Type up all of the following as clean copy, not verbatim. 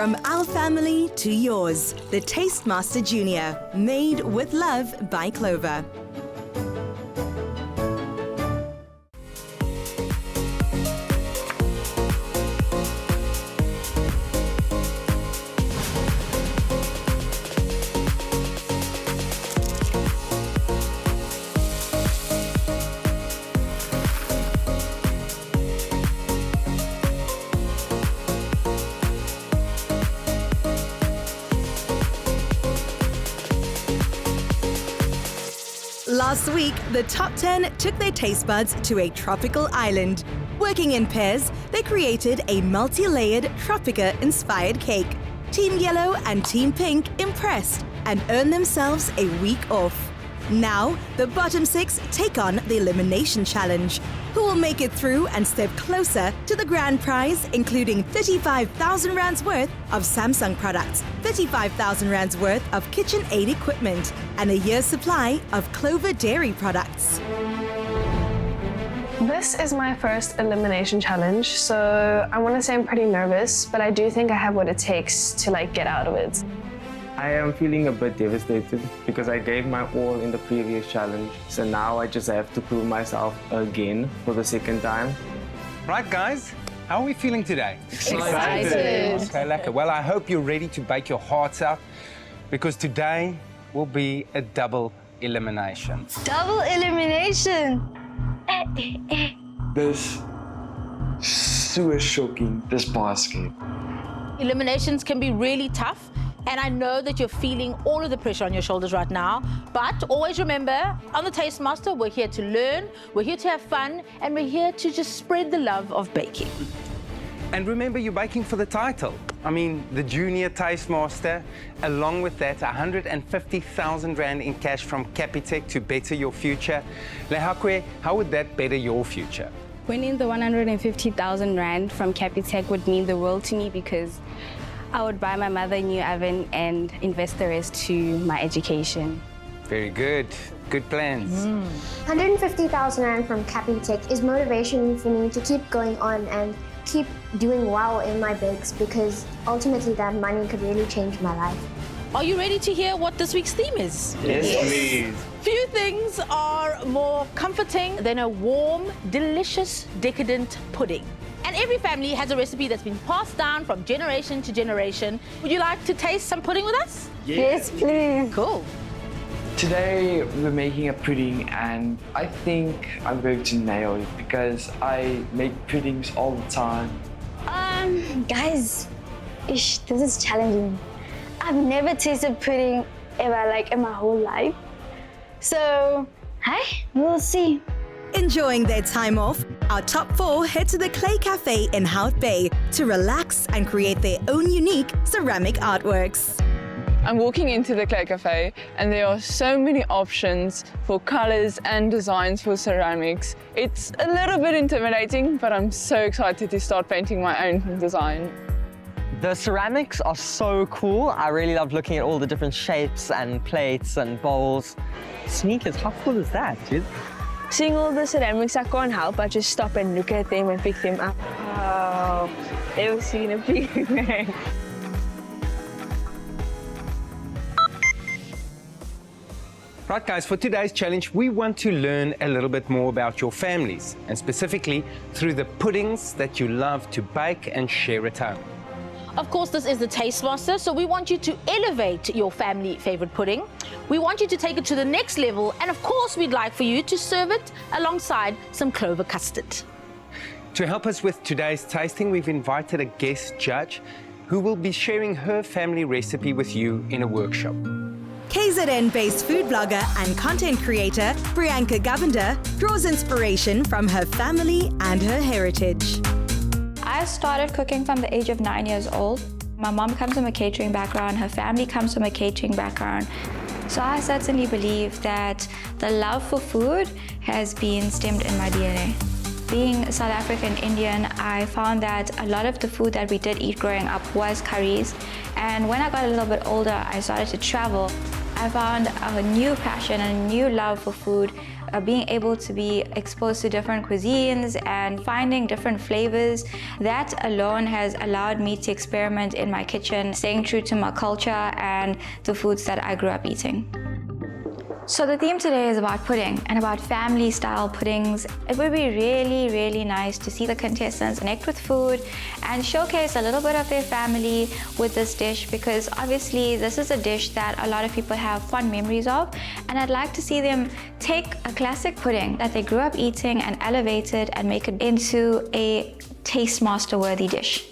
From our family to yours, the Tastemaster Junior, made with love by Clover. Last week, the top 10 took their taste buds to a tropical island. Working in pairs, they created a multi-layered Tropica-inspired cake. Team Yellow and Team Pink impressed and earned themselves a week off. Now, the bottom 6 take on the Elimination Challenge. Who will make it through and step closer to the grand prize, including 35,000 rands worth of Samsung products, 35,000 rands worth of KitchenAid equipment, and a year's supply of Clover dairy products. This is my first elimination challenge, so I want to say I'm pretty nervous, but I do think I have what it takes to get out of it. I am feeling a bit devastated because I gave my all in the previous challenge. So now I just have to prove myself again for the second time. Right, guys, how are we feeling today? Excited. Okay, lekker. Well, I hope you're ready to bake your hearts out because today will be a double elimination. Double elimination! This so shocking, this basket. Eliminations can be really tough, and I know that you're feeling all of the pressure on your shoulders right now, but always remember, on the Tastemaster, we're here to learn, we're here to have fun, and we're here to just spread the love of baking. And remember, you're baking for the title. I mean, the Junior Tastemaster. Along with that, 150,000 Rand in cash from Capitec to better your future. Lehakwe, how would that better your future? Winning the 150,000 Rand from Capitec would mean the world to me because I would buy my mother a new oven and invest the rest to my education. Very good. Good plans. 150,000 Rand from Capitec is motivation for me to keep going on and keep doing well in my bakes because ultimately that money could really change my life. Are you ready to hear what this week's theme is? Yes, please. Few things are more comforting than a warm, delicious, decadent pudding. And every family has a recipe that's been passed down from generation to generation. Would you like to taste some pudding with us? Yes, please. Cool. Today we're making a pudding and I think I'm going to nail it because I make puddings all the time. Guys, this is challenging. I've never tasted pudding ever, in my whole life. So, we'll see. Enjoying their time off, our top 4 head to the Clay Cafe in Hout Bay to relax and create their own unique ceramic artworks. I'm walking into the Clay Cafe and there are so many options for colors and designs for ceramics. It's a little bit intimidating, but I'm so excited to start painting my own design. The ceramics are so cool. I really love looking at all the different shapes and plates and bowls. Sneakers, how cool is that, dude? Seeing all the ceramics, I can't help but just stop and look at them and pick them up. Wow, they've seen a big thing. Right, guys, for today's challenge, we want to learn a little bit more about your families, and specifically through the puddings that you love to bake and share at home. Of course, this is the Tastemaster, so we want you to elevate your family favorite pudding. We want you to take it to the next level, and of course, we'd like for you to serve it alongside some Clover Custard. To help us with today's tasting, we've invited a guest judge who will be sharing her family recipe with you in a workshop. KZN-based food blogger and content creator Priyanka Govender draws inspiration from her family and her heritage. I started cooking from the age of 9 years old. My mom comes from a catering background, her family comes from a catering background. So I certainly believe that the love for food has been stemmed in my DNA. Being South African Indian, I found that a lot of the food that we did eat growing up was curries. And when I got a little bit older, I started to travel. I found a new passion and a new love for food being able to be exposed to different cuisines and finding different flavors, that alone has allowed me to experiment in my kitchen, staying true to my culture and the foods that I grew up eating. So the theme today is about pudding and about family style puddings. It would be really, really nice to see the contestants connect with food and showcase a little bit of their family with this dish, because obviously this is a dish that a lot of people have fond memories of, and I'd like to see them take a classic pudding that they grew up eating and elevate it and make it into a Taste Master worthy dish.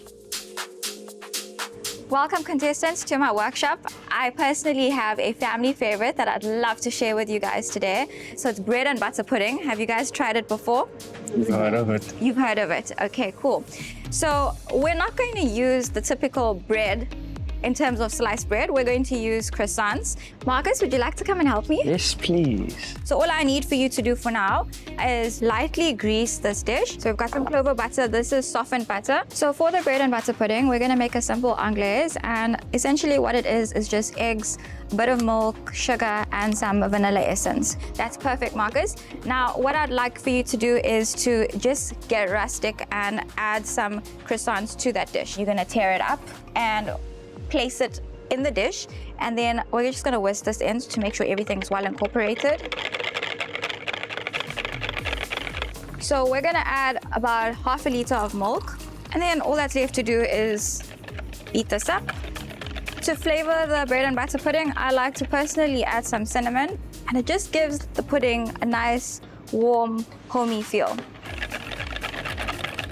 Welcome contestants to my workshop. I personally have a family favorite that I'd love to share with you guys today. So it's bread and butter pudding. Have you guys tried it before? You've heard of it. You've heard of it. Okay, cool. So we're not going to use the typical bread in terms of sliced bread. We're going to use croissants. Marcus, would you like to come and help me? Yes, please. So all I need for you to do for now is lightly grease this dish. So we've got some clover butter. This is softened butter. So for the bread and butter pudding, we're gonna make a simple anglaise, and essentially what it is just eggs, a bit of milk, sugar, and some vanilla essence. That's perfect, Marcus. Now, what I'd like for you to do is to just get rustic and add some croissants to that dish. You're gonna tear it up and place it in the dish, and then we're just going to whisk this in to make sure everything's well incorporated. So we're going to add about half a liter of milk, and then all that's left to do is beat this up. To flavor the bread and butter pudding, I like to personally add some cinnamon, and it just gives the pudding a nice, warm, homey feel.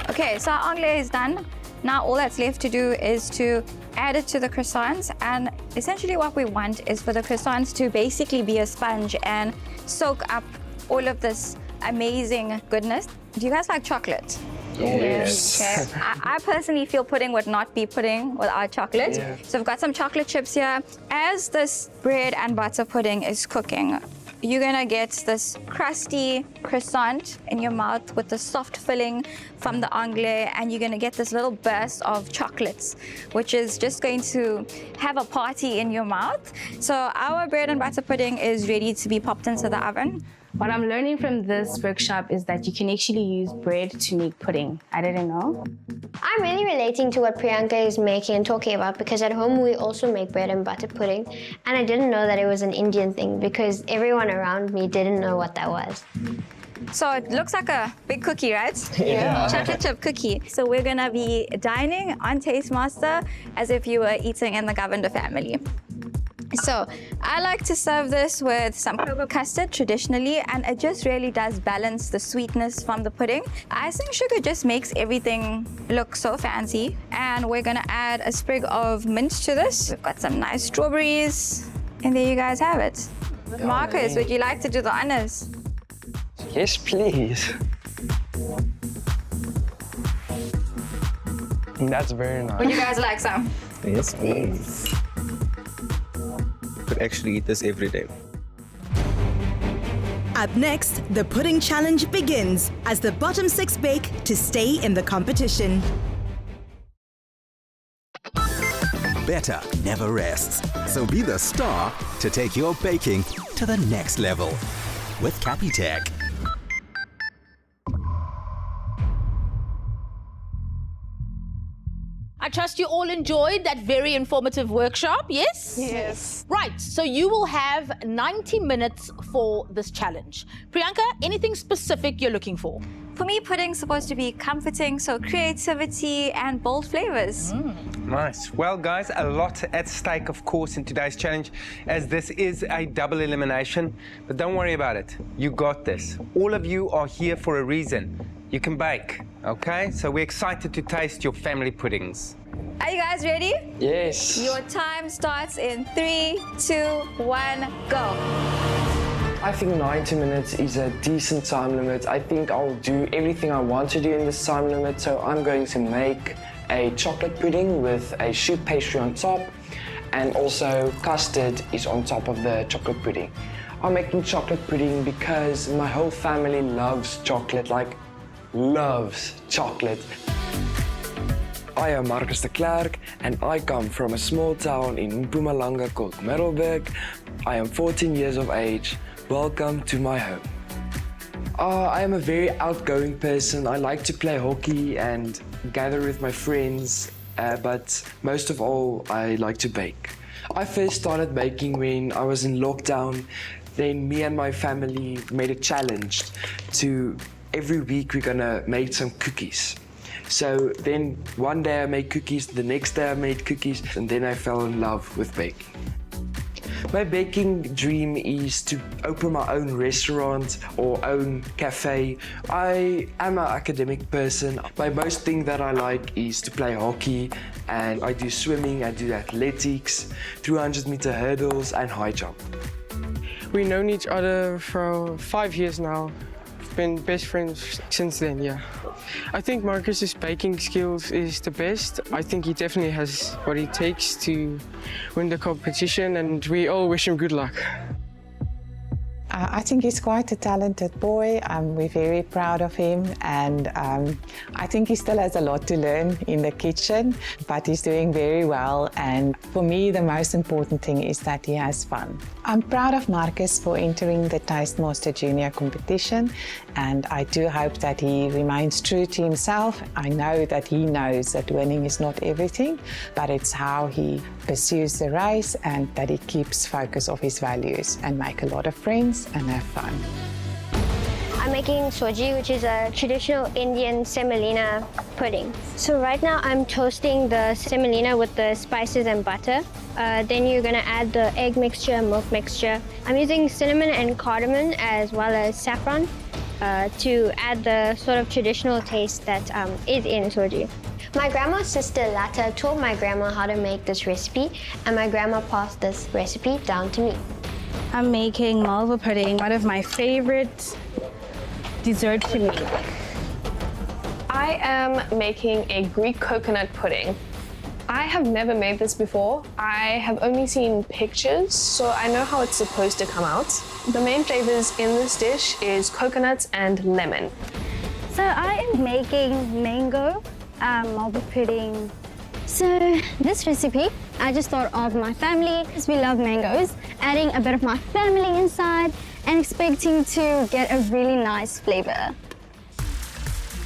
Okay, so our anglaise is done. Now all that's left to do is to add it to the croissants, and essentially what we want is for the croissants to basically be a sponge and soak up all of this amazing goodness. Do you guys like chocolate? Yes. Okay. I personally feel pudding would not be pudding without chocolate. Yeah. So I've got some chocolate chips here. As this bread and butter pudding is cooking, you're gonna get this crusty croissant in your mouth with the soft filling from the anglaise, and you're gonna get this little burst of chocolates, which is just going to have a party in your mouth. So our bread and butter pudding is ready to be popped into the oven. What I'm learning from this workshop is that you can actually use bread to make pudding. I didn't know. I'm really relating to what Priyanka is making and talking about, because at home we also make bread and butter pudding, and I didn't know that it was an Indian thing because everyone around me didn't know what that was. So it looks like a big cookie, right? Yeah. Chocolate chip cookie. So we're gonna be dining on Taste Master as if you were eating in the Govender family. So I like to serve this with some Clover Custard traditionally, and it just really does balance the sweetness from the pudding. Icing sugar just makes everything look so fancy. And we're gonna add a sprig of mint to this. We've got some nice strawberries, and there you guys have it. Marcus, would you like to do the honors? Yes, please. That's very nice. Would you guys like some? Yes, please. Could actually eat this every day. Up next, the pudding challenge begins as the bottom 6 bake to stay in the competition. Better never rests, so be the star to take your baking to the next level with Capitec. I trust you all enjoyed that very informative workshop, yes? Yes. Right, so you will have 90 minutes for this challenge. Priyanka, anything specific you're looking for? For me, pudding's supposed to be comforting, so creativity and bold flavors. Nice. Well, guys, a lot at stake, of course, in today's challenge, as this is a double elimination. But don't worry about it. You got this. All of you are here for a reason. You can bake, okay? So we're excited to taste your family puddings. Are you guys ready? Yes. Your time starts in 3, 2, 1, go. I think 90 minutes is a decent time limit. I think I'll do everything I want to do in this time limit. So I'm going to make a chocolate pudding with a soup pastry on top, and also custard is on top of the chocolate pudding. I'm making chocolate pudding because my whole family loves chocolate, like loves chocolate. I am Markus de Klerk, and I come from a small town in Mpumalanga called Middelburg. I am 14 years of age. Welcome to my home. I am a very outgoing person. I like to play hockey and gather with my friends, but most of all, I like to bake. I first started baking when I was in lockdown. Then me and my family made a challenge to every week we're gonna make some cookies. So then one day I made cookies, the next day I made cookies, and then I fell in love with baking. My baking dream is to open my own restaurant or own cafe. I am an academic person. My most thing that I like is to play hockey, and I do swimming, I do athletics, 200-meter hurdles and high jump. We've known each other for 5 years now. We've been best friends since then, yeah. I think Marcus's baking skills is the best. I think he definitely has what it takes to win the competition, and we all wish him good luck. I think he's quite a talented boy. We're very proud of him, and I think he still has a lot to learn in the kitchen, but he's doing very well. And for me, the most important thing is that he has fun. I'm proud of Markus for entering the Tastemaster Junior competition, and I do hope that he remains true to himself. I know that he knows that winning is not everything, but it's how he pursues the race and that he keeps focus of his values and make a lot of friends and have fun. I'm making soji, which is a traditional Indian semolina pudding. So right now I'm toasting the semolina with the spices and butter. Then you're gonna add the egg mixture, milk mixture. I'm using cinnamon and cardamom as well as saffron to add the sort of traditional taste that is in soji. My grandma's sister Lata told my grandma how to make this recipe, and my grandma passed this recipe down to me. I'm making malva pudding, one of my favorite desserts to make. I am making a Greek coconut pudding. I have never made this before. I have only seen pictures, so I know how it's supposed to come out. The main flavors in this dish is coconuts and lemon. So I am making mango malva pudding. So this recipe, I just thought of my family, because we love mangoes, adding a bit of my family inside and expecting to get a really nice flavor.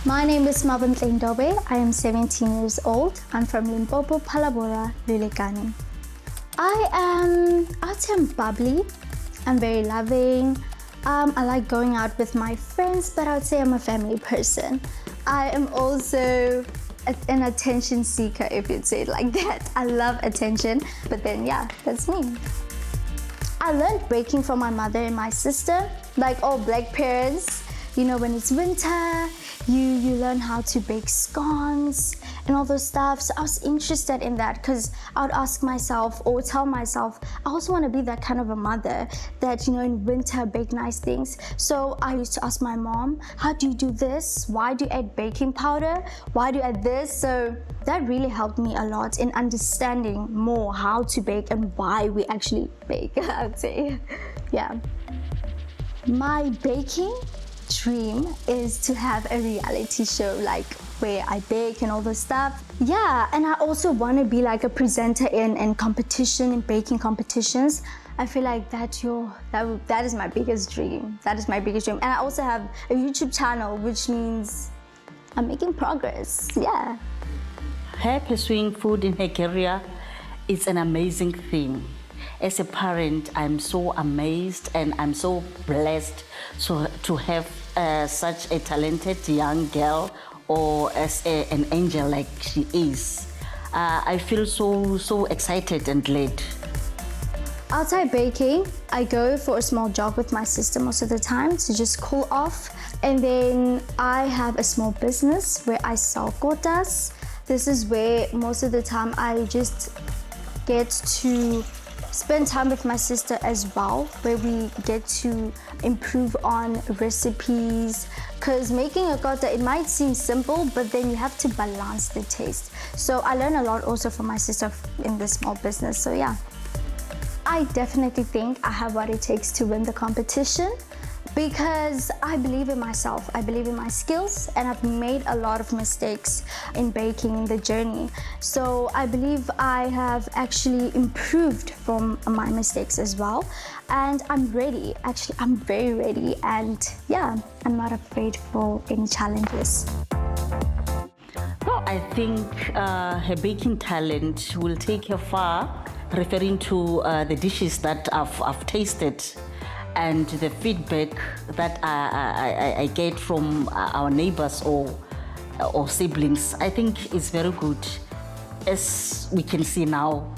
My name is Mabontle. I am 17 years old. I'm from Limpopo, Palabora, Lulekani. I'd say I'm bubbly. I'm very loving. I like going out with my friends, but I would say I'm a family person. I am also an attention seeker, if you'd say it like that. I love attention, but then yeah, that's me. I learned baking from my mother and my sister, like all black parents. You know, when it's winter, you learn how to bake scones and all those stuff. So I was interested in that because I would ask myself or tell myself, I also want to be that kind of a mother that, you know, in winter bake nice things. So I used to ask my mom, how do you do this? Why do you add baking powder? Why do you add this? So that really helped me a lot in understanding more how to bake and why we actually bake, I would say. Yeah. My baking dream is to have a reality show, like where I bake and all this stuff. Yeah, and I also want to be like a presenter in competition, in baking competitions. I feel like that is my biggest dream. That is my biggest dream. And I also have a YouTube channel, which means I'm making progress. Yeah. Her pursuing food in her career is an amazing thing. As a parent, I'm so amazed and I'm so blessed to have such a talented young girl, or as an angel like she is. I feel so excited and glad. Outside baking, I go for a small jog with my sister most of the time to just cool off. And then I have a small business where I sell kotas. This is where most of the time I just get to spend time with my sister as well, where we get to improve on recipes. Because making a kota, it might seem simple, but then you have to balance the taste. So I learn a lot also from my sister in this small business, so yeah. I definitely think I have what it takes to win the competition. Because I believe in myself, I believe in my skills, and I've made a lot of mistakes in baking the journey. So I believe I have actually improved from my mistakes as well. And I'm ready, actually I'm very ready, and yeah, I'm not afraid for any challenges. Well, I think her baking talent will take her far, referring to the dishes that I've tasted and the feedback that I get from our neighbors or siblings. I think it's very good. As we can see now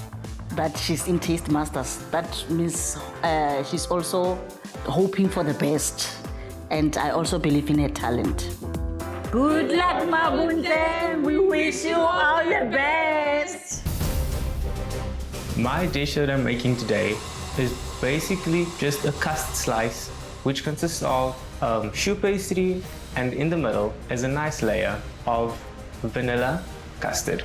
that she's in Taste Masters, that means she's also hoping for the best. And I also believe in her talent. Good luck, Mabontle. We wish you all the best. My dish that I'm making today is basically just a custard slice, which consists of choux pastry, and in the middle is a nice layer of vanilla custard.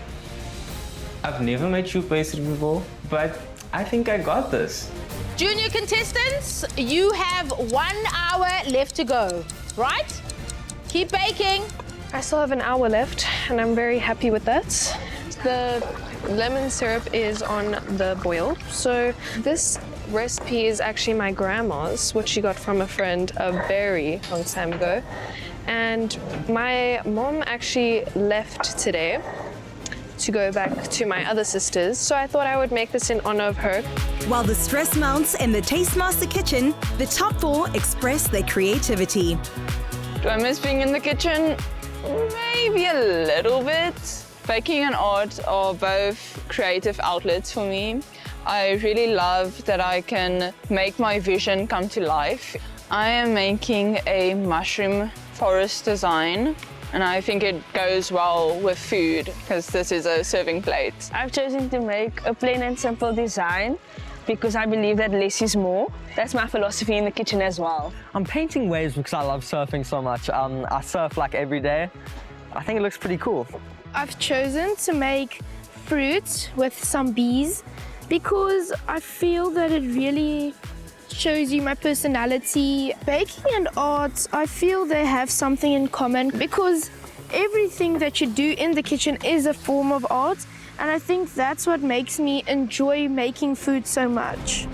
I've never made choux pastry before, but I think I got this. Junior contestants, you have 1 hour left to go, right? Keep baking. I still have an hour left, and I'm very happy with that. The lemon syrup is on the boil. So this recipe is actually my grandma's, which she got from a friend a very long time ago. And my mom actually left today to go back to my other sisters, so I thought I would make this in honor of her. While the stress mounts in the Taste Master kitchen, the top 4 express their creativity. Do I miss being in the kitchen? Maybe a little bit. Baking and art are both creative outlets for me. I really love that I can make my vision come to life. I am making a mushroom forest design, and I think it goes well with food because this is a serving plate. I've chosen to make a plain and simple design because I believe that less is more. That's my philosophy in the kitchen as well. I'm painting waves because I love surfing so much. I surf like every day. I think it looks pretty cool. I've chosen to make fruit with some bees because I feel that it really shows you my personality. Baking and art, I feel they have something in common because everything that you do in the kitchen is a form of art, and I think that's what makes me enjoy making food so much.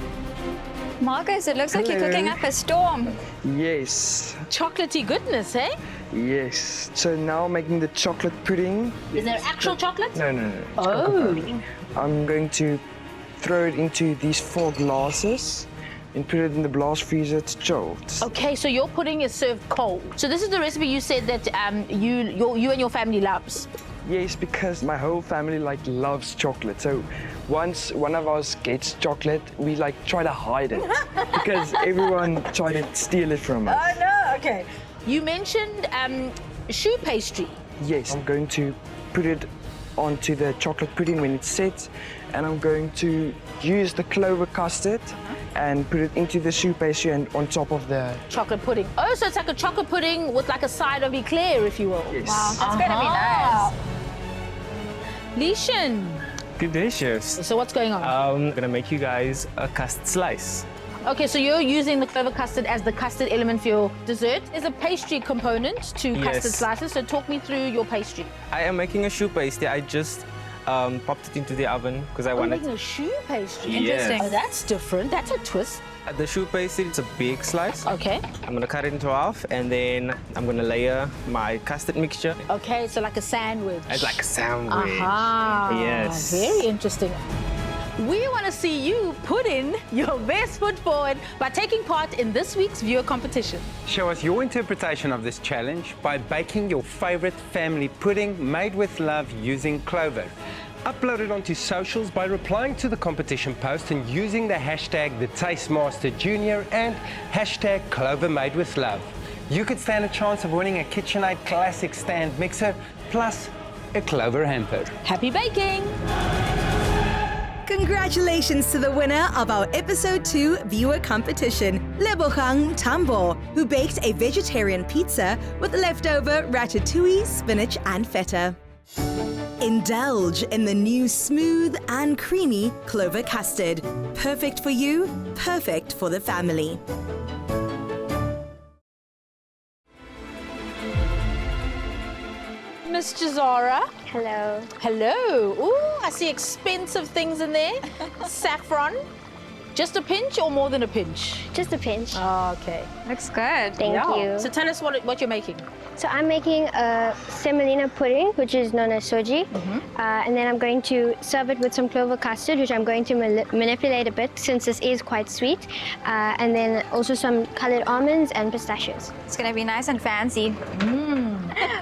Marcus, it looks like you're cooking up a storm. Yes. Chocolatey goodness, eh? Yes. So now I'm making the chocolate pudding. Is there actual chocolate? No. Oh. I'm going to throw it into these 4 glasses and put it in the blast freezer to chill. Okay, so your pudding is served cold. So this is the recipe you said that you and your family loves. Yes, because my whole family loves chocolate. So once one of us gets chocolate, we try to hide it because everyone tried to steal it from us. Oh no, okay. You mentioned choux pastry. Yes, I'm going to put it onto the chocolate pudding when it's set, and I'm going to use the Clover Custard and put it into the choux pastry and on top of the chocolate pudding. Oh, so it's like a chocolate pudding with like a side of eclair, if you will. Yes. Wow, that's gonna be nice. Lieschen. Good day, chefs. So what's going on? I'm gonna make you guys a custard slice. Okay, so you're using the Clover Custard as the custard element for your dessert. There's a pastry component to custard slices, so talk me through your pastry. I am making a choux pastry. I just popped it into the oven because I wanted... making a choux pastry? Yes. Interesting. Oh, that's different. That's a twist. The choux pastry, it's a big slice. Okay. I'm gonna cut it into half, and then I'm gonna layer my custard mixture. Okay, so like a sandwich. It's like a sandwich. Aha. Yes. Very interesting. We want to see you put in your best foot forward by taking part in this week's viewer competition. Show us your interpretation of this challenge by baking your favorite family pudding made with love using Clover. Upload it onto socials by replying to the competition post and using the hashtag #TheTasteMasterJunior and hashtag #CloverMadeWithLove. You could stand a chance of winning a KitchenAid Classic Stand Mixer plus a Clover hamper. Happy baking! Congratulations to the winner of our Episode 2 viewer competition, Lebogang Tambo, who baked a vegetarian pizza with leftover ratatouille, spinach and feta. Indulge in the new smooth and creamy Clover Custard. Perfect for you, perfect for the family. Miss Jahzara. Hello. Hello. Ooh, I see expensive things in there. Saffron. Just a pinch or more than a pinch? Just a pinch. Oh, okay. Looks good. Thank you. So tell us what you're making. So I'm making a semolina pudding, which is known as soji. And then I'm going to serve it with some clover custard, which I'm going to manipulate a bit since this is quite sweet. And then also some colored almonds and pistachios. It's going to be nice and fancy.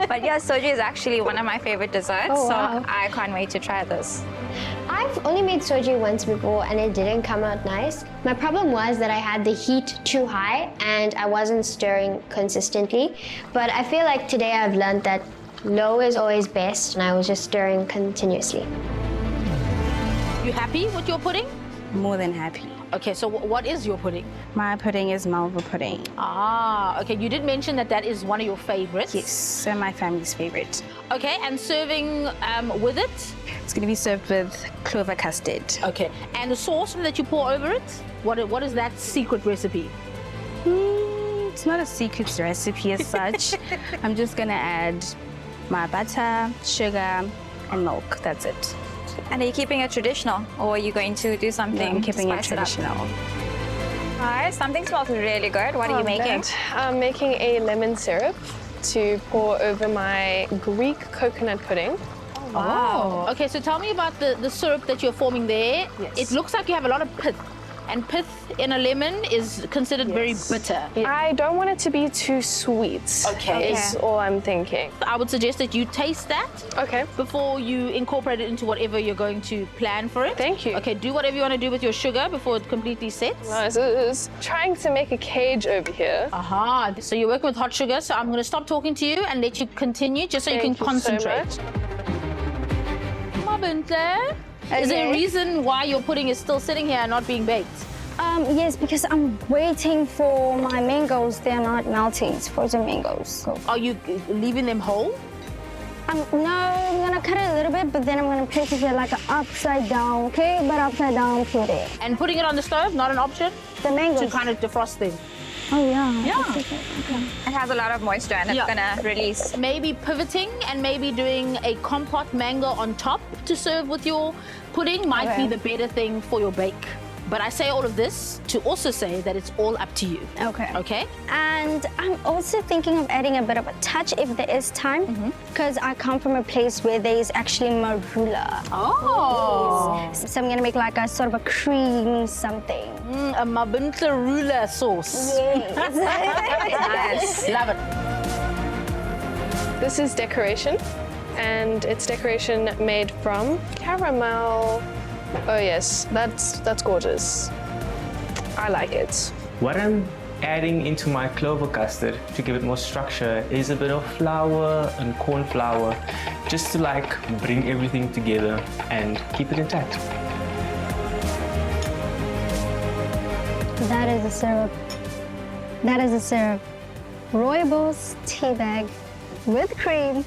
But yeah, soji is actually one of my favorite desserts. Oh, wow. So I can't wait to try this. I've only made soji once before and it didn't come out nice. My problem was that I had the heat too high and I wasn't stirring consistently. But I feel like today I've learned that low is always best and I was just stirring continuously. You happy with your pudding? More than happy. Okay, so what is your pudding? My pudding is Malva pudding. Ah, okay. You did mention that is one of your favorites. Yes, so my family's favorite. Okay, and serving with it? It's going to be served with Clover Custard. Okay, and the sauce that you pour over it? What is that secret recipe? It's not a secret recipe as such. I'm just going to add my butter, sugar, and milk. That's it. And are you keeping it traditional or are you going to do something? I'm keeping it to spice traditional. All right, something smells really good. What are you making? I'm making a lemon syrup to pour over my Greek coconut pudding. Wow. Okay, so tell me about the syrup that you're forming there. Yes. It looks like you have a lot of pith. And pith in a lemon is considered very bitter. I don't want it to be too sweet. Okay. Is all I'm thinking. I would suggest that you taste that. Okay. Before you incorporate it into whatever you're going to plan for it. Thank you. Okay, do whatever you want to do with your sugar before it completely sets. Nice. This is trying to make a cage over here. Aha. So you're working with hot sugar, so I'm going to stop talking to you and let you continue just so you can concentrate. So Mabontle, is there a reason why your pudding is still sitting here and not being baked? Yes, because I'm waiting for my mangoes. They're not melting. It's frozen mangoes. Are you leaving them whole? No, I'm gonna cut it a little bit, but then I'm gonna place it like an upside down, okay? But upside down pudding. And putting it on the stove, not an option? The mangoes. To kind of defrost them. Oh, yeah. Yeah. It has a lot of moisture and it's gonna release. Maybe pivoting and maybe doing a compote mango on top to serve with your pudding might be the better thing for your bake. But I say all of this to also say that it's all up to you. Okay. Okay? And I'm also thinking of adding a bit of a touch if there is time, because I come from a place where there is actually marula. Oh. So I'm gonna make like a sort of a cream something. A Mabontle ruler sauce. Yes. Nice. Love it. This is decoration, and it's decoration made from caramel. Oh yes, that's gorgeous. I like it. What I'm adding into my clover custard to give it more structure is a bit of flour and corn flour, just to like bring everything together and keep it intact. That is a syrup. That is a syrup. Rooibos tea bag with cream,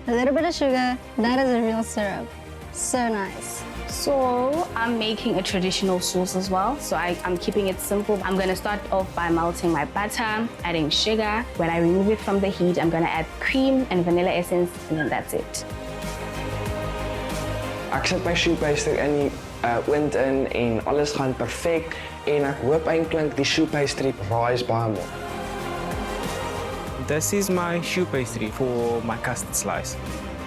a little bit of sugar. That is a real syrup. So nice. So I'm making a traditional sauce as well. So I'm keeping it simple. I'm gonna start off by melting my butter, adding sugar. When I remove it from the heat, I'm gonna add cream and vanilla essence, and then that's it. Ek sit my shoepastry in die oond in en alles gaan perfek en ek hoop eintlik die shoepastry rise baie mooi. This is my choux pastry for my custard slice.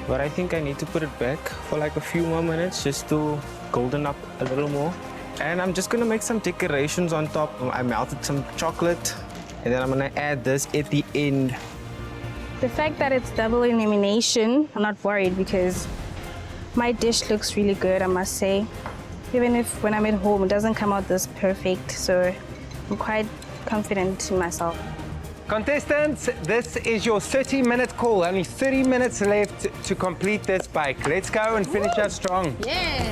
But I think I need to put it back for like a few more minutes just to golden up a little more. And I'm just gonna make some decorations on top. I melted some chocolate and then I'm gonna add this at the end. The fact that it's double elimination, I'm not worried because my dish looks really good, I must say. Even if when I'm at home, it doesn't come out this perfect. So I'm quite confident in myself. Contestants, this is your 30-minute call. Only 30 minutes left to complete this bake. Let's go and finish us strong. Yeah.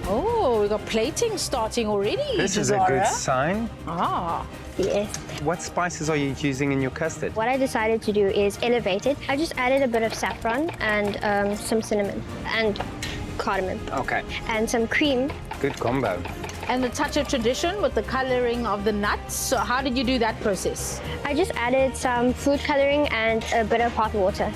Oh, we got plating starting already. This is a good sign. Ah. Yes. What spices are you using in your custard? What I decided to do is elevate it. I just added a bit of saffron and some cinnamon and cardamom. Okay. And some cream. Good combo. And the touch of tradition with the coloring of the nuts. So how did you do that process? I just added some food coloring and a bit of hot water.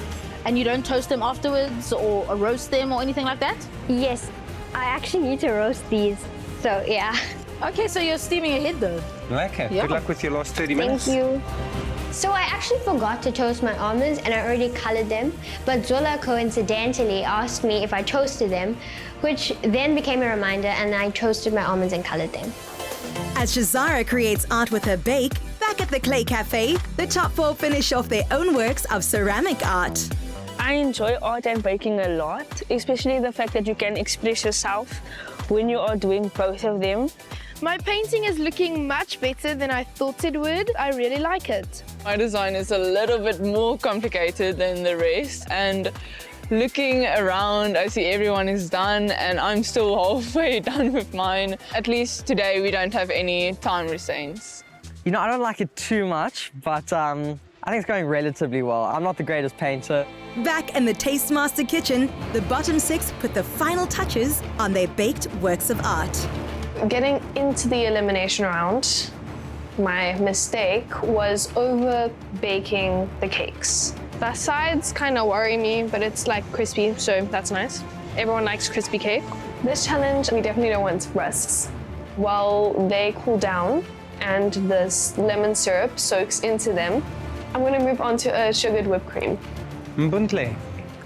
And you don't toast them afterwards or roast them or anything like that? Yes, I actually need to roast these. So yeah. Okay, so you're steaming ahead though. Okay, Yeah. good luck with your last 30 minutes. Thank you. So I actually forgot to toast my almonds and I already colored them, but Zola coincidentally asked me if I toasted them, which then became a reminder, and I toasted my almonds and colored them. As Jahzara creates art with her bake, back at the Clay Cafe, the top 4 finish off their own works of ceramic art. I enjoy art and baking a lot, especially the fact that you can express yourself when you are doing both of them. My painting is looking much better than I thought it would. I really like it. My design is a little bit more complicated than the rest, and looking around, I see everyone is done and I'm still halfway done with mine. At least today we don't have any time restraints. You know, I don't like it too much, but I think it's going relatively well. I'm not the greatest painter. Back in the Tastemaster kitchen, the bottom 6 put the final touches on their baked works of art. Getting into the elimination round, my mistake was over baking the cakes. The sides kind of worry me, but it's like crispy, so that's nice. Everyone likes crispy cake. This challenge, we definitely don't want rusks. While they cool down and this lemon syrup soaks into them, I'm going to move on to a sugared whipped cream. Mabontle,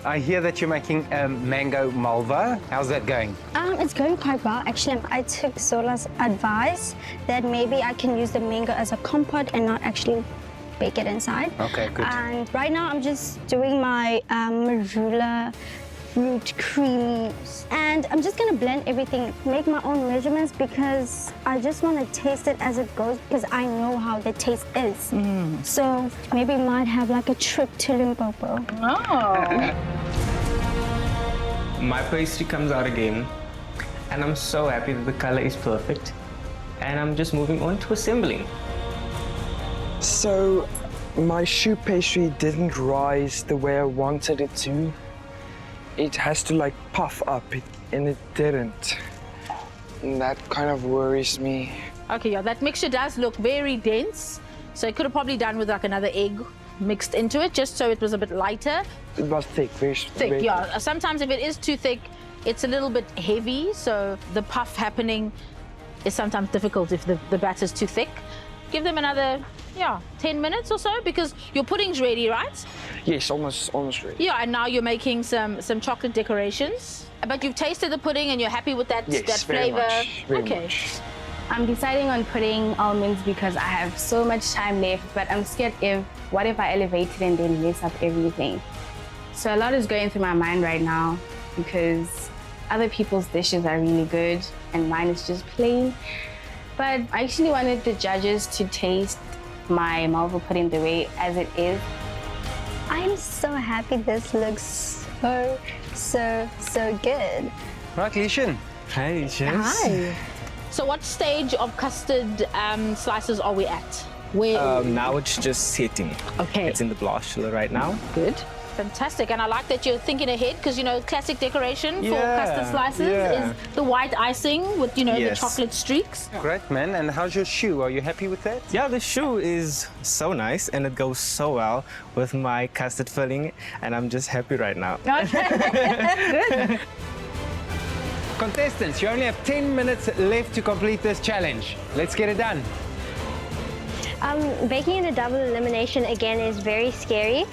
I hear that you're making a mango malva. How's that going? It's going quite well. Actually, I took Zola's advice that maybe I can use the mango as a compote and not actually bake it inside. Okay, good. And right now I'm just doing my marula fruit cream. And I'm just gonna blend everything, make my own measurements because I just want to taste it as it goes because I know how the taste is. So maybe might have like a trip to Limpopo. Oh. My pastry comes out again, and I'm so happy that the color is perfect. And I'm just moving on to assembling. So, my choux pastry didn't rise the way I wanted it to. It has to like puff up, and it didn't. And that kind of worries me. Okay, yeah, that mixture does look very dense. So it could have probably done with like another egg mixed into it, just so it was a bit lighter. It was thick, very Thick, yeah. Sometimes if it is too thick, it's a little bit heavy, so the puff happening is sometimes difficult if the batter's too thick. Give them another, 10 minutes or so, because your pudding's ready, right? Yes, almost ready. Yeah, and now you're making some chocolate decorations. But you've tasted the pudding and you're happy with that, Yes, that very flavor? much, very okay. much. I'm deciding on putting almonds because I have so much time left, but I'm scared what if I elevate it and then mess up everything? So a lot is going through my mind right now because other people's dishes are really good and mine is just plain. But I actually wanted the judges to taste my malva pudding the way as it is. I'm so happy this looks so good. Right, Lieschen. Hey, cheers. Hi. So what stage of custard slices are we at? Where? Now it's just setting. Okay. It's in the blast chiller right now. Good. Fantastic. And I like that you're thinking ahead because, classic decoration for Yeah, custard slices yeah. is the white icing with, the Yes. chocolate streaks. Great, man. And how's your choux? Are you happy with that? Yeah, the choux is so nice and it goes so well with my custard filling, and I'm just happy right now. Good. Contestants, you only have 10 minutes left to complete this challenge. Let's get it done. Baking in a double elimination again is very scary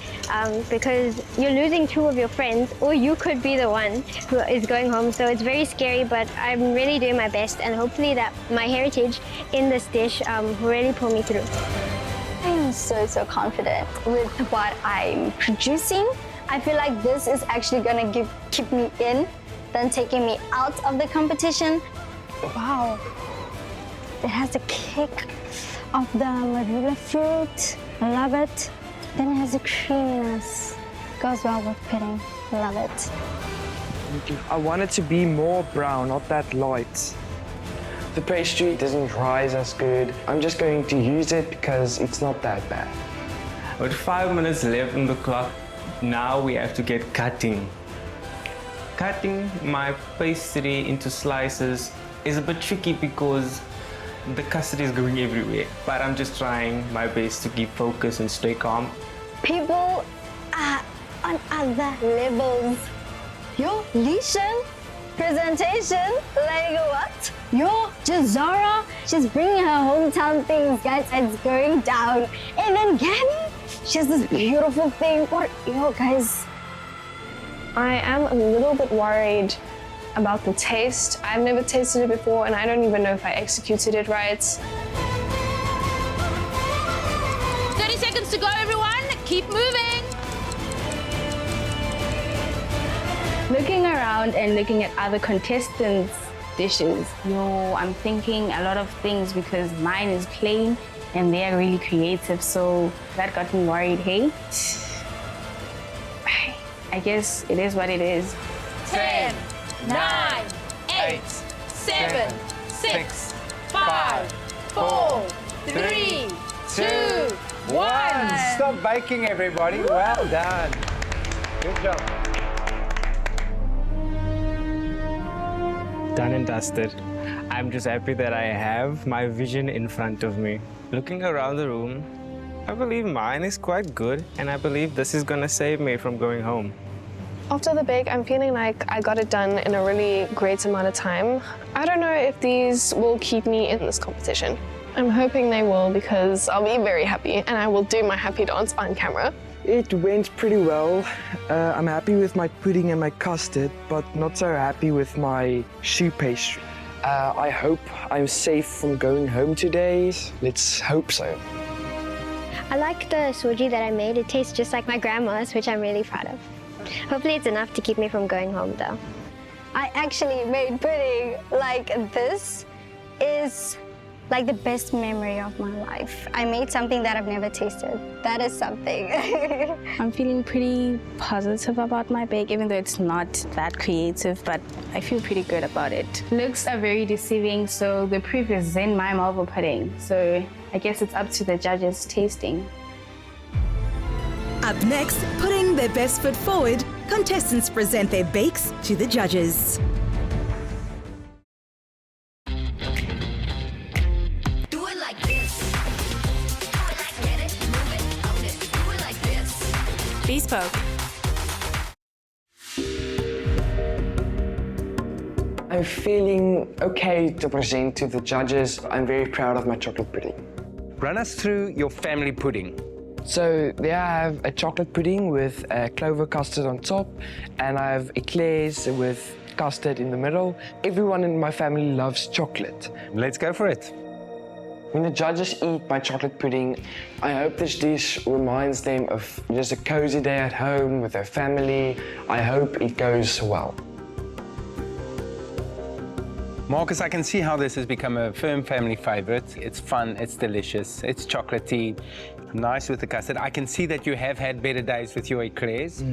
because you're losing 2 of your friends, or you could be the one who is going home. So it's very scary, but I'm really doing my best, and hopefully that my heritage in this dish will really pull me through. I am so confident with what I'm producing. I feel like this is actually gonna keep me in than taking me out of the competition. Wow, it has the kick of the marula fruit. I love it. Then it has the creaminess. Goes well with pudding. Love it. I want it to be more brown, not that light. The pastry doesn't rise as good. I'm just going to use it because it's not that bad. With 5 minutes left on the clock, now we have to get cutting. Cutting my pastry into slices is a bit tricky because the custard is going everywhere, but I'm just trying my best to keep focus and stay calm. People on other levels. Your Lieschen presentation, like what? Your Jahzara, she's bringing her hometown things, guys, it's going down. And then Gabby, she has this beautiful thing. What, guys? I am a little bit worried about the taste. I've never tasted it before and I don't even know if I executed it right. 30 seconds to go, everyone. Keep moving. Looking around and looking at other contestants' dishes, I'm thinking a lot of things because mine is plain and they are really creative, so that got me worried, hey? I guess it is what it is. 10, 9, 8, 7, 6, 5, 4, 3, 2, 1. Stop baking, everybody. Well done. Good job. Done and dusted. I'm just happy that I have my vision in front of me. Looking around the room, I believe mine is quite good, and I believe this is gonna save me from going home. After the bake, I'm feeling like I got it done in a really great amount of time. I don't know if these will keep me in this competition. I'm hoping they will because I'll be very happy and I will do my happy dance on camera. It went pretty well. I'm happy with my pudding and my custard, but not so happy with my choux pastry. I hope I'm safe from going home today. Let's hope so. I like the soji that I made. It tastes just like my grandma's, which I'm really proud of. Hopefully it's enough to keep me from going home though. I actually made pudding. Like, this is like the best memory of my life. I made something that I've never tasted. That is something. I'm feeling pretty positive about my bake, even though it's not that creative, but I feel pretty good about it. Looks are very deceiving, so the proof is in my marble pudding. So I guess it's up to the judges tasting. Up next, putting their best foot forward, contestants present their bakes to the judges. Bespoke. I'm feeling okay to present to the judges. I'm very proud of my chocolate pudding. Run us through your family pudding. So there I have a chocolate pudding with Clover Custard on top, and I have eclairs with custard in the middle. Everyone in my family loves chocolate. Let's go for it. When the judges eat my chocolate pudding, I hope this dish reminds them of just a cozy day at home with their family. I hope it goes well. Marcus, I can see how this has become a firm family favorite. It's fun, it's delicious, it's chocolatey, nice with the custard. I can see that you have had better days with your eclairs,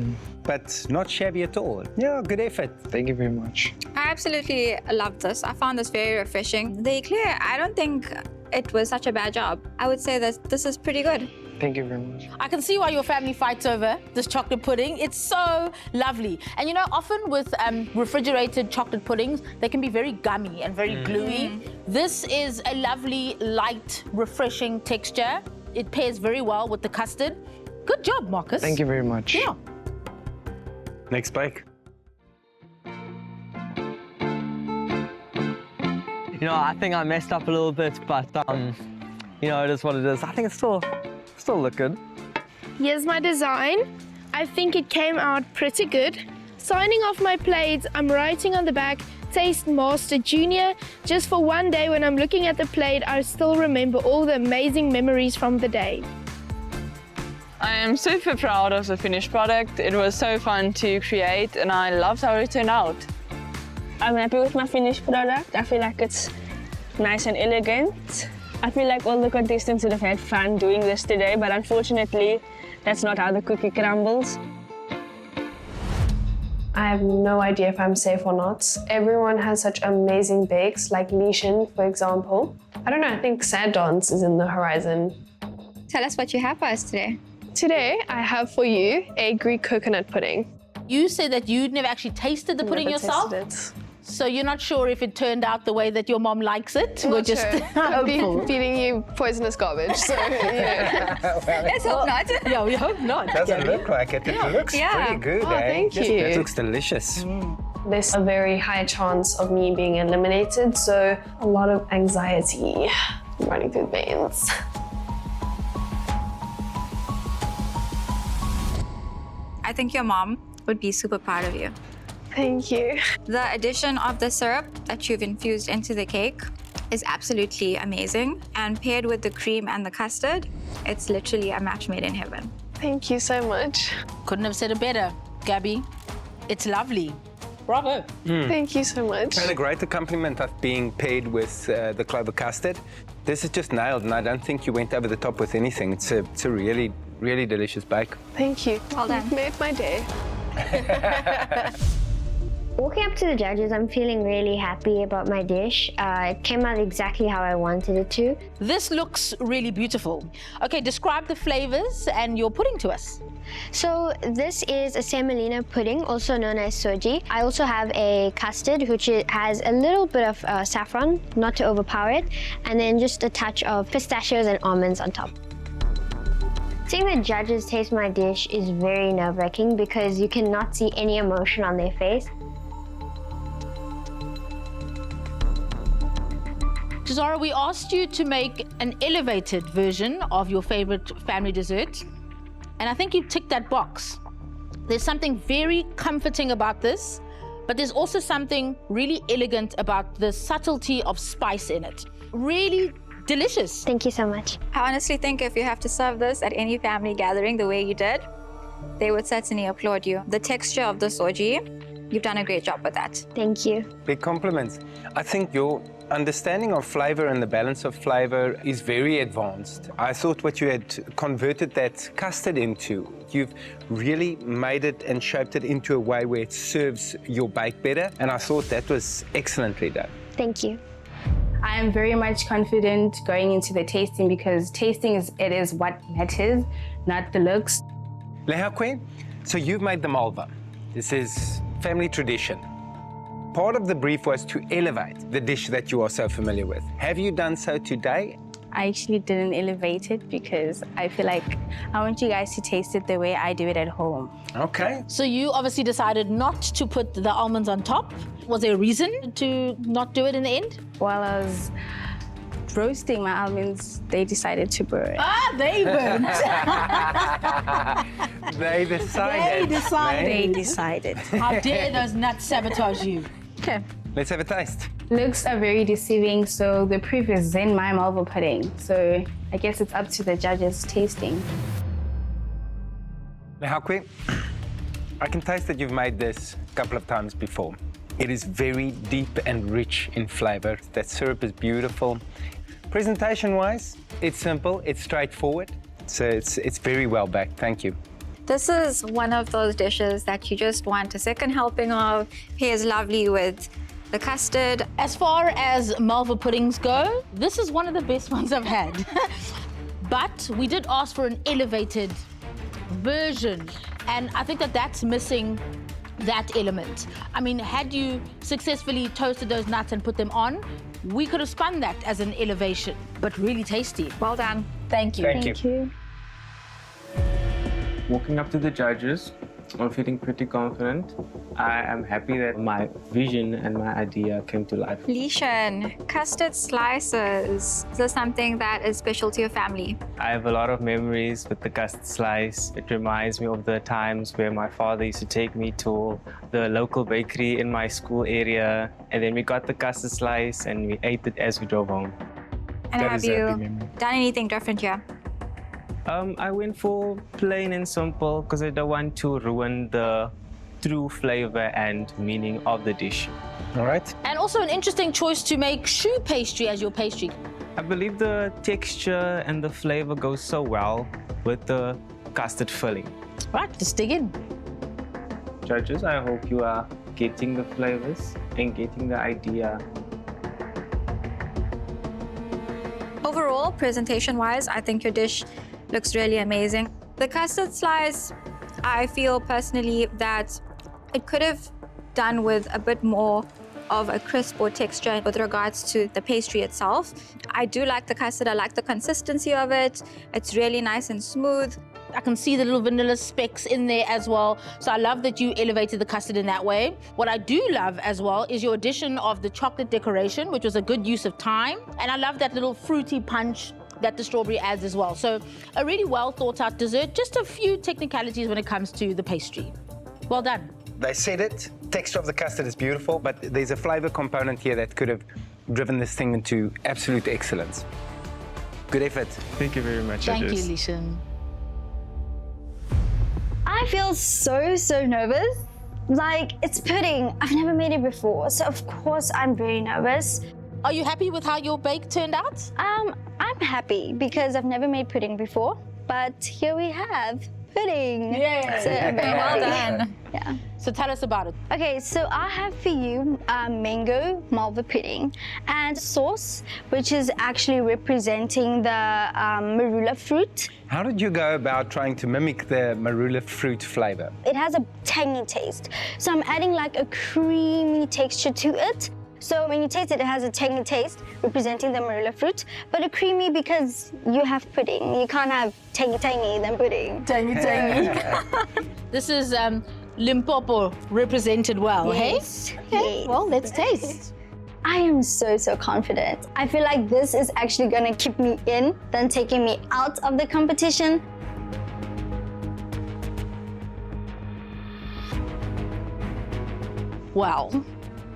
but not shabby at all. Yeah, good effort. Thank you very much. I absolutely loved this. I found this very refreshing. The eclair, I don't think it was such a bad job. I would say that this is pretty good. Thank you very much. I can see why your family fights over this chocolate pudding. It's so lovely. And you know, often with refrigerated chocolate puddings, they can be very gummy and very gluey. This is a lovely, light, refreshing texture. It pairs very well with the custard. Good job, Marcus. Thank you very much. Yeah. Next bake. You know, I think I messed up a little bit, but you know, it is what it is. I think it's still look good. Here's my design. I think it came out pretty good. Signing off my plate, I'm writing on the back, Taste Master Junior. Just for one day when I'm looking at the plate, I still remember all the amazing memories from the day. I am super proud of the finished product. It was so fun to create and I loved how it turned out. I'm happy with my finished product. I feel like it's nice and elegant. I feel like all the contestants would have had fun doing this today, but unfortunately, that's not how the cookie crumbles. I have no idea if I'm safe or not. Everyone has such amazing bakes, like Lieschen, for example. I don't know, I think sad dance is in the horizon. Tell us what you have for us today. Today, I have for you a Greek coconut pudding. You said that you'd never actually tasted the pudding Never yourself? tasted it. So you're not sure if it turned out the way that your mom likes it? I'm We're not just sure. I'll be hopeful. feeding you poisonous garbage, so yeah. Let's hope not. Yeah, we hope not. Doesn't look like it. It looks pretty good, Oh, eh? thank you. It looks delicious. There's a very high chance of me being eliminated, so a lot of anxiety running through the veins. I think your mom would be super proud of you. Thank you. The addition of the syrup that you've infused into the cake is absolutely amazing. And paired with the cream and the custard, it's literally a match made in heaven. Thank you so much. Couldn't have said it better, Gabby. It's lovely. Bravo. Thank you so much. And a great accompaniment of being paired with the Clover Custard. This is just nailed, and I don't think you went over the top with anything. It's a really, really delicious bake. Thank you. Well done. You've made my day. Walking up to the judges, I'm feeling really happy about my dish. It came out exactly how I wanted it to. This looks really beautiful. Okay, describe the flavors and your pudding to us. So this is a semolina pudding, also known as soji. I also have a custard, which has a little bit of saffron, not to overpower it, and then just a touch of pistachios and almonds on top. Seeing the judges taste my dish is very nerve-wracking because you cannot see any emotion on their face. Jahzara, we asked you to make an elevated version of your favorite family dessert, and I think you ticked that box. There's something very comforting about this, but there's also something really elegant about the subtlety of spice in it. Really delicious. Thank you so much. I honestly think if you have to serve this at any family gathering the way you did, they would certainly applaud you. The texture of the soji, you've done a great job with that. Thank you. Big compliments. I think your understanding of flavor and the balance of flavor is very advanced. I thought what you had converted that custard into, you've really made it and shaped it into a way where it serves your bake better, and I thought that was excellently done. Thank you. I am very much confident going into the tasting because tasting is what matters, not the looks. Lehakwe, so you've made the malva. This is family tradition. Part of the brief was to elevate the dish that you are so familiar with. Have you done so today? I actually didn't elevate it because I feel like I want you guys to taste it the way I do it at home. Okay. So you obviously decided not to put the almonds on top. Was there a reason to not do it in the end? While I was roasting my almonds, they decided to burn. Ah, they burned. They decided. They decided. How dare those nuts sabotage you? Okay. Let's have a taste. Looks are very deceiving, so the proof is in my malva pudding. So I guess it's up to the judges tasting. Lehakwe, I can taste that you've made this a couple of times before. It is very deep and rich in flavor. That syrup is beautiful. Presentation-wise, it's simple, it's straightforward. So it's very well baked. Thank you. This is one of those dishes that you just want a second helping of. Pairs lovely with the custard. As far as malva puddings go, this is one of the best ones I've had. But we did ask for an elevated version, and I think that that's missing that element. I mean, had you successfully toasted those nuts and put them on, we could have spun that as an elevation, but really tasty. Well done. Thank you. Thank you. Walking up to the judges, I'm feeling pretty confident. I am happy that my vision and my idea came to life. Lieschen, custard slices. Is this something that is special to your family? I have a lot of memories with the custard slice. It reminds me of the times where my father used to take me to the local bakery in my school area, and then we got the custard slice and we ate it as we drove home. And That have is a happy you memory. done anything different here? I went for plain and simple because I don't want to ruin the true flavor and meaning of the dish. All right. And also an interesting choice to make choux pastry as your pastry. I believe the texture and the flavor goes so well with the custard filling. Right, just dig in. Judges, I hope you are getting the flavors and getting the idea. Overall, presentation-wise, I think your dish looks really amazing. The custard slice, I feel personally that it could have done with a bit more of a crisp or texture with regards to the pastry itself. I do like the custard. I like the consistency of it. It's really nice and smooth. I can see the little vanilla specks in there as well. So I love that you elevated the custard in that way. What I do love as well is your addition of the chocolate decoration, which was a good use of time. And I love that little fruity punch that the strawberry adds as well. So a really well thought out dessert, just a few technicalities when it comes to the pastry. Well done. They said it, texture of the custard is beautiful, but there's a flavor component here that could have driven this thing into absolute excellence. Good effort. Thank you very much. Thank you, Lieschen. I feel so nervous. Like, it's pudding. I've never made it before, so of course I'm very nervous. Are you happy with how your bake turned out? I'm happy because I've never made pudding before, but here we have pudding. Yeah. So I'm very Well happy. done. Yeah. So tell us about it. Okay, so I have for you mango malva pudding and sauce, which is actually representing the marula fruit. How did you go about trying to mimic the marula fruit flavor? It has a tangy taste, so I'm adding like a creamy texture to it. So when you taste it, it has a tangy taste, representing the marula fruit, but a creamy because you have pudding. You can't have tangy than pudding. Tangy. This is Limpopo represented well, Yes. hey? Okay, Yes. well, let's taste. I am so confident. I feel like this is actually gonna keep me in than taking me out of the competition. Well,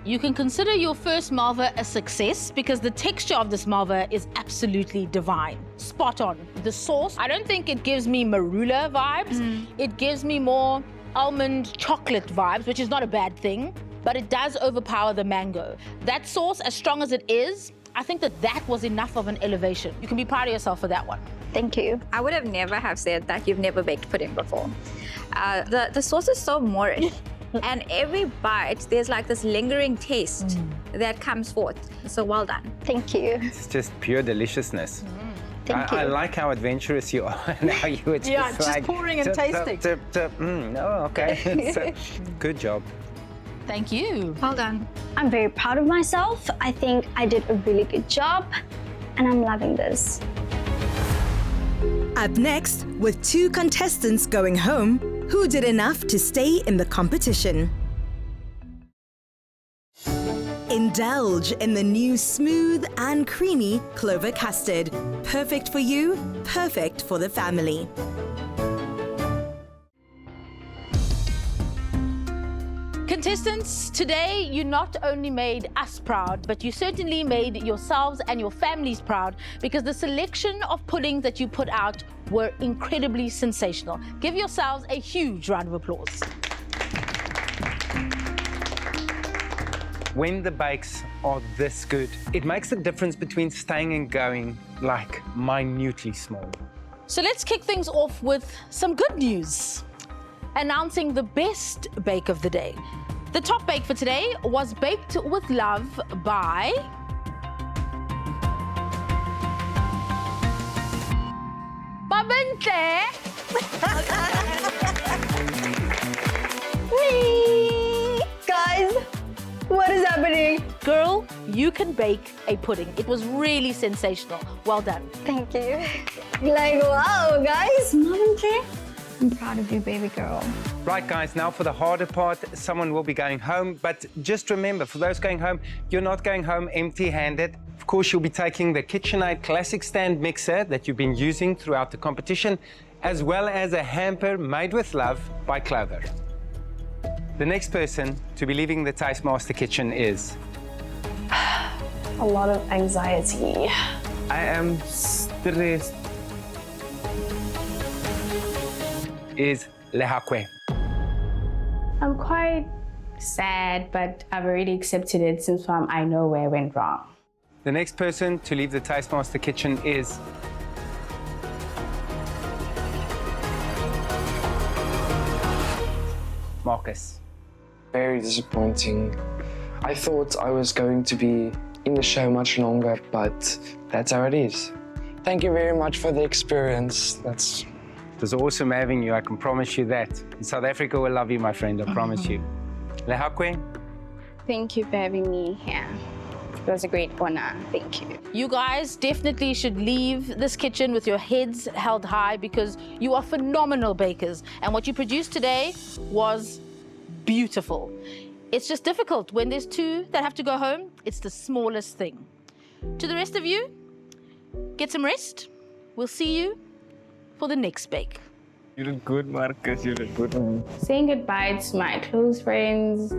you can consider your first malva a success because the texture of this malva is absolutely divine. Spot on. The sauce, I don't think it gives me marula vibes. It gives me more almond chocolate vibes, which is not a bad thing, but it does overpower the mango. That sauce, as strong as it is, I think that was enough of an elevation. You can be proud of yourself for that one. Thank you. I would have never have said that you've never baked pudding before. The sauce is so moorish. And every bite, there's like this lingering taste that comes forth. So well done. Thank you. It's just pure deliciousness. Thank you. I like how adventurous you are and how you were just just like... pouring and tasting. Oh, okay. So, good job. Thank you. Well done. I'm very proud of myself. I think I did a really good job, and I'm loving this. Up next, with 2 contestants going home, who did enough to stay in the competition? Indulge in the new smooth and creamy Clover Custard. Perfect for you, perfect for the family. Contestants, today you not only made us proud, but you certainly made yourselves and your families proud because the selection of puddings that you put out were incredibly sensational. Give yourselves a huge round of applause. When the bakes are this good, it makes the difference between staying and going like minutely small. So let's kick things off with some good news. Announcing the best bake of the day. The top bake for today was Baked with Love by Mabontle. Guys, what is happening? Girl, you can bake a pudding. It was really sensational. Well done. Thank you. Like, wow, guys. Mabontle, I'm proud of you, baby girl. Right, guys, now for the harder part. Someone will be going home, but just remember, for those going home, you're not going home empty-handed. Of course, you'll be taking the KitchenAid Classic Stand Mixer that you've been using throughout the competition, as well as a hamper made with love by Clover. The next person to be leaving the Taste Master Kitchen is... A lot of anxiety. I am stressed. Is Lehakwe. I'm quite sad, but I've already accepted it since I know where I went wrong. The next person to leave the Taste Master Kitchen is... Markus. Very disappointing. I thought I was going to be in the show much longer, but that's how it is. Thank you very much for the experience. It was awesome having you, I can promise you that. In South Africa, we'll love you, my friend, I promise you. Lehakwe, Thank you for having me here. It was a great honor. Thank you. You guys definitely should leave this kitchen with your heads held high because you are phenomenal bakers. And what you produced today was beautiful. It's just difficult when there's two that have to go home. It's the smallest thing. To the rest of you, get some rest. We'll see you for the next bake. You did good, Marcus. You did good. Saying goodbye to my close friends,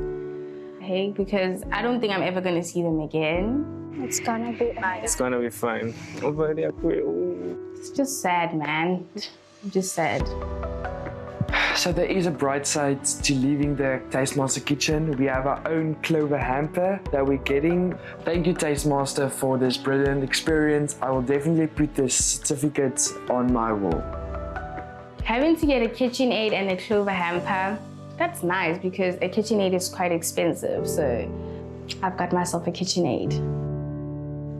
because I don't think I'm ever going to see them again. It's gonna be nice. It's gonna be fine. It's just sad, man. I'm just sad. So there is a bright side to leaving the Tastemaster kitchen. We have our own Clover hamper that we're getting. Thank you, Tastemaster, for this brilliant experience. I will definitely put this certificate on my wall. Having to get a KitchenAid and a Clover hamper, that's nice because a KitchenAid is quite expensive. So I've got myself a KitchenAid.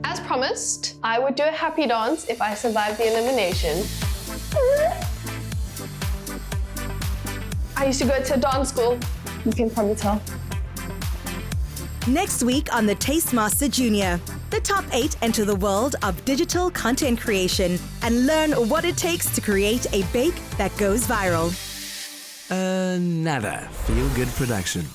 As promised, I would do a happy dance if I survived the elimination. I used to go to dance school. You can probably tell. Next week on the Tastemaster Junior, the top 8 enter the world of digital content creation and learn what it takes to create a bake that goes viral. Another feel-good production.